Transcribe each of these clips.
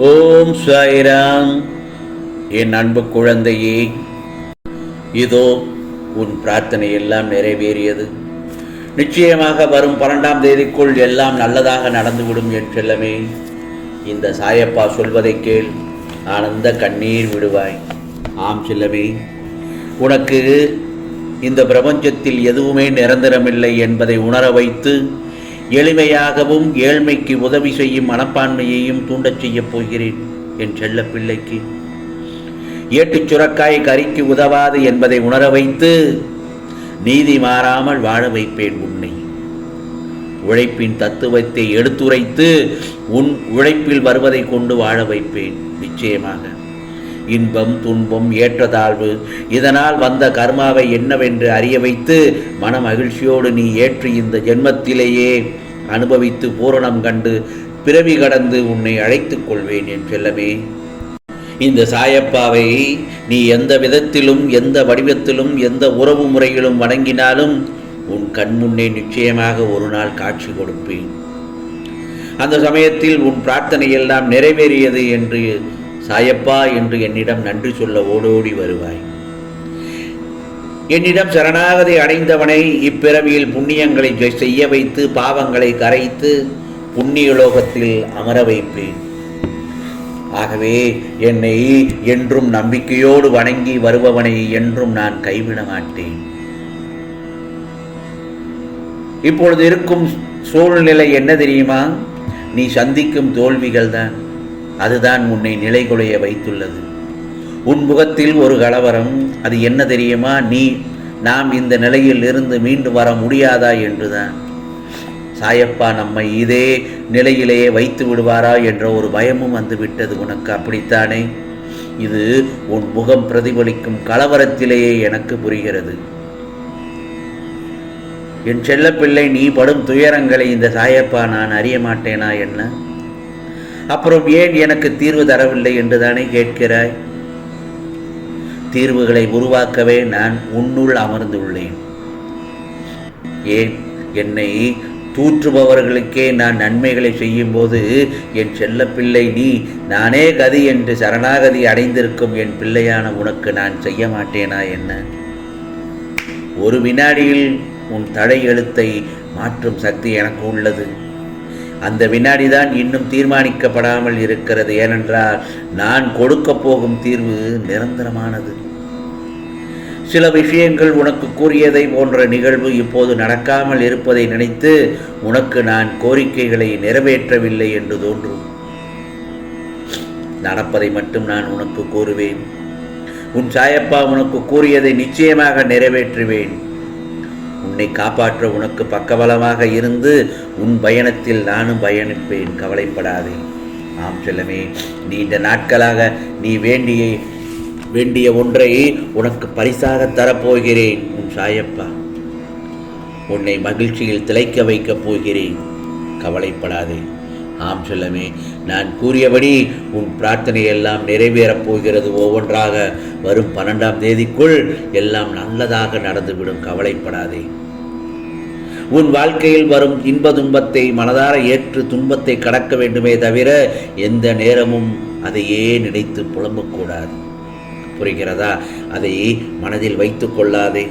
ஓம் சாய்ராம். என் அன்பு குழந்தையே, இதோ உன் பிரார்த்தனை எல்லாம் நிறைவேறியது. நிச்சயமாக வரும் 12ஆம் தேதிக்குள் எல்லாம் நல்லதாக நடந்துவிடும் என் செல்லமே. இந்த சாயப்பா சொல்வதை கேள், ஆனந்த கண்ணீர் விடுவாய். ஆம் செல்லமே, உனக்கு இந்த பிரபஞ்சத்தில் எதுவுமே நிரந்தரமில்லை என்பதை உணர வைத்து எளிமையாகவும் ஏழ்மைக்கு உதவி செய்யும் மனப்பான்மையையும் தூண்டச் செய்யப் போகிறேன் என் செல்ல பிள்ளைக்கு. ஏட்டுச் சுரக்காய் கறிக்கு உதவாது என்பதை உணர வைத்து நீதி மாறாமல் வாழ வைப்பேன் உன்னை. உழைப்பின் தத்துவத்தை எடுத்துரைத்து உன் உழைப்பில் வருவதை கொண்டு வாழ வைப்பேன். நிச்சயமாக இன்பம் துன்பம் ஏற்றதாழ்வு இதனால் வந்த கர்மாவை என்னவென்று அறிய வைத்து மன மகிழ்ச்சியோடு நீ ஏற்றி இந்த ஜென்மத்திலேயே அனுபவித்து பூரணம் கண்டு பிறவி கடந்து உன்னை அழைத்துக் கொள்வேன் என் செல்லமே. இந்த சாயப்பாவை நீ எந்த விதத்திலும் எந்த வடிவத்திலும் எந்த உறவு முறையிலும் வணங்கினாலும் உன் கண் முன்னே நிச்சயமாக ஒரு நாள் காட்சி கொடுப்பேன். அந்த சமயத்தில் உன் பிரார்த்தனை எல்லாம் நிறைவேறியது என்று சாயப்பா என்று என்னிடம் நன்றி சொல்ல ஓடோடி வருவாய். என்னிடம் சரணாகதி அடைந்தவனை இப்பிறவியில் புண்ணியங்களை செய்ய வைத்து பாவங்களை கரைத்து புண்ணியலோகத்தில் அமர வைப்பேன். ஆகவே என்னை என்றும் நம்பிக்கையோடு வணங்கி வருபவனை என்றும் நான் கைவிட மாட்டேன். இப்பொழுது இருக்கும் சூழ்நிலை என்ன தெரியுமா? நீ சந்திக்கும் தோல்விகள் தான். அதுதான் உன்னை நிலைகுலைய வைத்துள்ளது. உன் முகத்தில் ஒரு கலவரம். அது என்ன தெரியுமா? நாம் இந்த நிலையில் இருந்து மீண்டு வர முடியாதா என்றுதான். சாயப்பா நம்மை இதே நிலையிலேயே வைத்து விடுவாரா என்ற ஒரு பயமும் வந்து விட்டது உனக்கு. அப்படித்தானே? இது உன் முகம் பிரதிபலிக்கும் கலவரத்திலேயே எனக்கு புரிகிறது. என் செல்லப்பிள்ளை, நீ படும் துயரங்களை இந்த சாயப்பா நான் அறிய மாட்டேனா என்ன? அப்புறம் ஏன் எனக்கு தீர்வு தரவில்லை என்று தானே கேட்கிறாய்? தீர்வுகளை உருவாக்கவே நான் உன்னுள் அமர்ந்துள்ளேன். ஏன் என்னை தூற்றுபவர்களுக்கே நான் நன்மைகளை செய்யும் போது என் செல்ல பிள்ளை நீ நானே கதி என்று சரணாகதி அடைந்திருக்கும் என் பிள்ளையான உனக்கு நான் செய்ய மாட்டேனா என்ன? ஒரு வினாடியில் உன் தடை எழுத்தை மாற்றும் சக்தி எனக்கு உள்ளது. அந்த வினாடிதான் இன்னும் தீர்மானிக்கப்படாமல் இருக்கிறது. ஏனென்றால் நான் கொடுக்க போகும் தீர்வு நிரந்தரமானது. சில விஷயங்கள் உனக்கு கூறியதை போன்ற நிகழ்வு இப்போது நடக்காமல் இருப்பதை நினைத்து உனக்கு நான் கோரிக்கைகளை நிறைவேற்றவில்லை என்று தோன்றும். நடப்பதை மட்டும் நான் உனக்கு கூறுவேன். உன் சாயப்பா உனக்கு கூறியதை நிச்சயமாக நிறைவேற்றுவேன். உன்னை காப்பாற்ற உனக்கு பக்கபலமாக இருந்து உன் பயணத்தில் நானும் பயணிப்பேன். கவலைப்படாதே. ஆம் செல்லமே, நீண்ட நாட்களாக நீ வேண்டிய ஒன்றை உனக்கு பரிசாக தரப்போகிறேன். உன் சாயப்பா உன்னை மகிழ்ச்சியில் திளைக்க வைக்கப் போகிறேன். கவலைப்படாதே. ஆம் செல்லமே, நான் கூறியபடி உன் பிரார்த்தனை எல்லாம் நிறைவேறப் போகிறது. ஒவ்வொன்றாக வரும் 12ஆம் தேதிக்குள் எல்லாம் நல்லதாக நடந்துவிடும். கவலைப்படாதே. உன் வாழ்க்கையில் வரும் இன்ப துன்பத்தை மனதார ஏற்று துன்பத்தை கடக்க வேண்டுமே தவிர எந்த நேரமும் அதையே நினைத்து புலம்பக்கூடாது. புரிகிறதா? அதை மனதில் வைத்து கொள்ளாதே.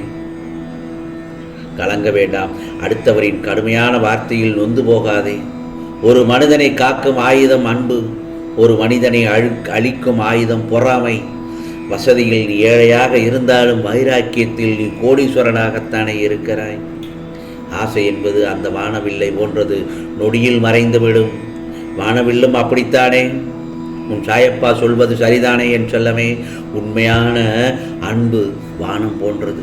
கலங்க வேண்டாம். அடுத்தவரின் கடுமையான வார்த்தையில் நொந்து போகாதே. ஒரு மனிதனை காக்கும் ஆயுதம் அன்பு. ஒரு மனிதனை அழிக்கும் ஆயுதம் பொறாமை. வசதியில் நீ ஏழையாக இருந்தாலும் வைராக்கியத்தில் நீ கோடீஸ்வரனாகத்தானே இருக்கிறாய். ஆசை என்பது அந்த வானவில்லை போன்றது. நொடியில் மறைந்துவிடும். வானவில்லும் அப்படித்தானே? உன் சாயப்பா சொல்வது சரிதானே என் செல்லமே? உண்மையான அன்பு வானம் போன்றது.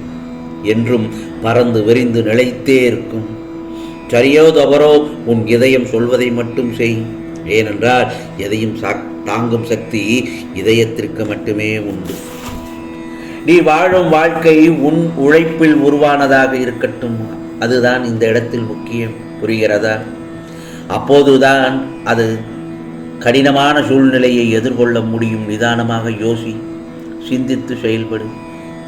என்றும் பறந்து விரிந்து நிலைத்தே இருக்கும். சரியோ தவறோ உன் இதயம் சொல்வதை மட்டும் செய். ஏனென்றால் எதையும் தாங்கும் சக்தி இதயத்திற்கு மட்டுமே உண்டு. நீ வாழும் வாழ்க்கை உன் உழைப்பில் உருவானதாக இருக்கட்டும். அதுதான் இந்த இடத்தில் முக்கியம். புரிகிறதா? அப்போதுதான் அது கடினமான சூழ்நிலையை எதிர்கொள்ள முடியும். நிதானமாக யோசி, சிந்தித்து செயல்படும்.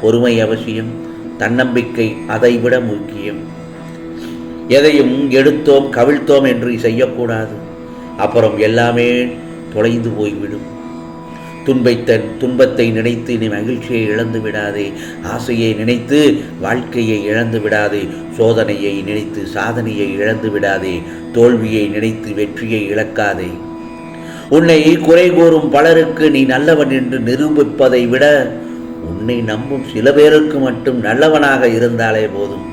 பொறுமை அவசியம். தன்னம்பிக்கை அதைவிட முக்கியம். எதையும் எடுத்தோம் கவிழ்த்தோம் என்று செய்யக்கூடாது. அப்புறம் எல்லாமே தொலைந்து போய்விடும். துன்பத்தை நினைத்து நீ மகிழ்ச்சியை இழந்து விடாதே. ஆசையை நினைத்து வாழ்க்கையை இழந்து விடாதே. சோதனையை நினைத்து சாதனையை இழந்து விடாதே. தோல்வியை நினைத்து வெற்றியை இழக்காதே. உன்னை குறை கூறும் பலருக்கு நீ நல்லவன் என்று நிரூபிப்பதை விட உன்னை நம்பும் சில பேருக்கு மட்டும் நல்லவனாக இருந்தாலே போதும்.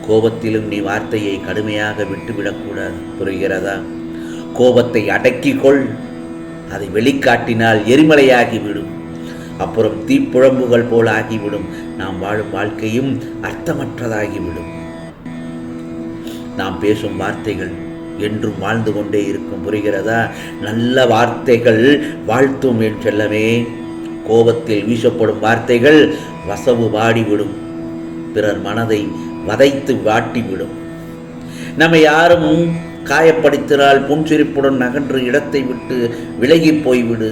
கோபத்திலும் நீ வார்த்தையை கடுமையாக விட்டுவிடக்கூடாது. புரிகிறதா? கோபத்தை அடக்கிக்கொள். அதை வெளிக்காட்டினால் எரிமலையாகிவிடும். அப்புறம் தீப்புழம்புகள் போல் ஆகிவிடும். நாம் வாழும் வாழ்க்கையும் அர்த்தமற்றதாகிவிடும். நாம் பேசும் வார்த்தைகள் என்றும் வாழ்ந்து கொண்டே இருக்கும். புரிகிறதா? நல்ல வார்த்தைகள் வாழ்த்தும் என் செல்லமே. கோபத்தில் வீசப்படும் வார்த்தைகள் வசவு வாடிவிடும். பிறர் மனதை வதைத்து வாட்டிவிடும். நம்ம யாரும் காயப்படுத்தினால் புன்சிரிப்புடன் அகன்று இடத்தை விட்டு விலகி போய்விடு.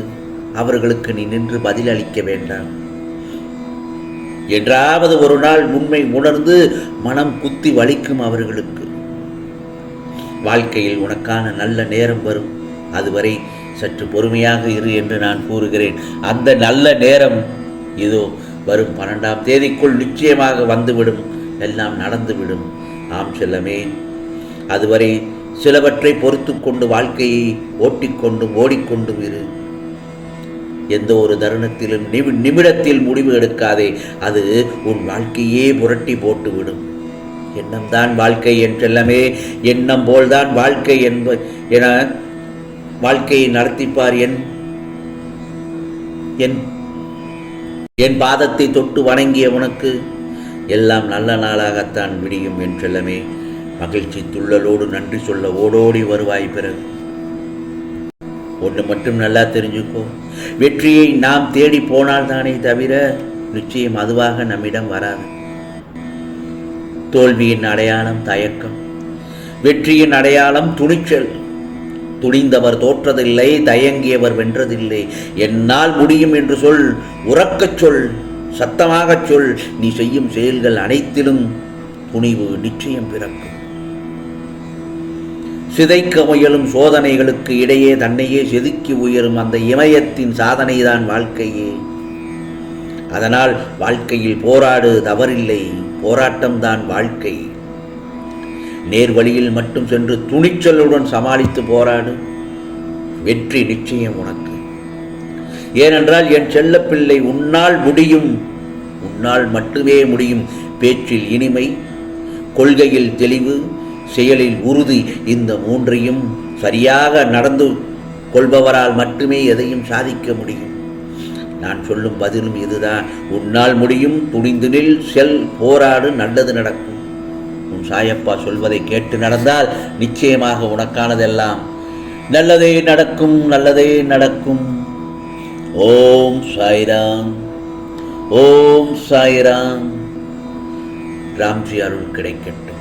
அவர்களுக்கு நீ நின்று பதிலளிக்க வேண்டாம். என்றாவது ஒரு நாள் உண்மை உணர்ந்து மனம் குத்தி வலிக்கும் அவர்களுக்கு. வாழ்க்கையில் உனக்கான நல்ல நேரம் வரும். அதுவரை சற்று பொறுமையாக இரு என்று நான் கூறுகிறேன். அந்த நல்ல நேரம் இதோ வரும் 12ஆம் தேதிக்குள் நிச்சயமாக வந்துவிடும். எல்லாம் நடந்துவிடும். ஆம் செல்லமே. அதுவரை சிலவற்றை பொறுத்து கொண்டு வாழ்க்கையை ஓட்டிக்கொண்டும் ஓடிக்கொண்டும் இரு. எந்த ஒரு தருணத்திலும் நிமிடத்தில் முடிவு எடுக்காதே. அது உன் வாழ்க்கையே புரட்டி போட்டுவிடும். எண்ணம்தான் வாழ்க்கை என் செல்லமே. எண்ணம் போல்தான் வாழ்க்கை என வாழ்க்கையை நடத்திப்பார். என் பாதத்தை தொட்டு வணங்கிய உனக்கு எல்லாம் நல்ல நாளாகத்தான் விடியும் என் செல்லமே. மகிழ்ச்சி துள்ளலோடு நன்றி சொல்ல ஓடோடி வருவாய். பிறகு ஒன்று மட்டும் நல்லா தெரிஞ்சுக்கோ. வெற்றியை நாம் தேடி போனால் தானே தவிர நிச்சயம் அதுவாக நம்மிடம் வராது. தோல்வியின் அடையாளம் தயக்கம். வெற்றியின் அடையாளம் துணிச்சல். துணிந்தவர் தோற்றதில்லை, தயங்கியவர் வென்றதில்லை. என்னால் முடியும் என்று சொல். உறக்கச் சொல், சத்தமாகச் சொல். நீ செய்யும் செயல்கள் அனைத்திலும் துணிவு நிச்சயம் பிறக்கும். சிதைக்க முயலும் சோதனைகளுக்கு இடையே தன்னையே செதுக்கி உயரும் அந்த இமயத்தின் சாதனைதான் வாழ்க்கையே. அதனால் வாழ்க்கையில் போராடு, தவறில்லை. போராட்டம்தான் வாழ்க்கை. நேர்வழியில் மட்டும் சென்று துணிச்சலுடன் சமாளித்து போராடு. வெற்றி நிச்சயம் உனக்கு. ஏனென்றால் என் செல்லப்பிள்ளை, உன்னால் முடியும். உன்னால் மட்டுமே முடியும். பேச்சில் இனிமை, கொள்கையில் தெளிவு, செயலில் உறுதி, இந்த மூன்றையும் சரியாக நடந்து கொள்பவரால் மட்டுமே எதையும் சாதிக்க முடியும். நான் சொல்லும் பதிலும் இதுதான். உன்னால் முடியும். துணிந்து நில், செல், போராடு, நல்லது நடக்கும். உன் சாயப்பா சொல்வதை கேட்டு நடந்தால் நிச்சயமாக உனக்கானதெல்லாம் நல்லதே நடக்கும். நல்லதே நடக்கும். ஓம் சாய்ராம். ஓம் சாய்ராம். ராம்ஜி அருள் கிடைக்கட்டும்.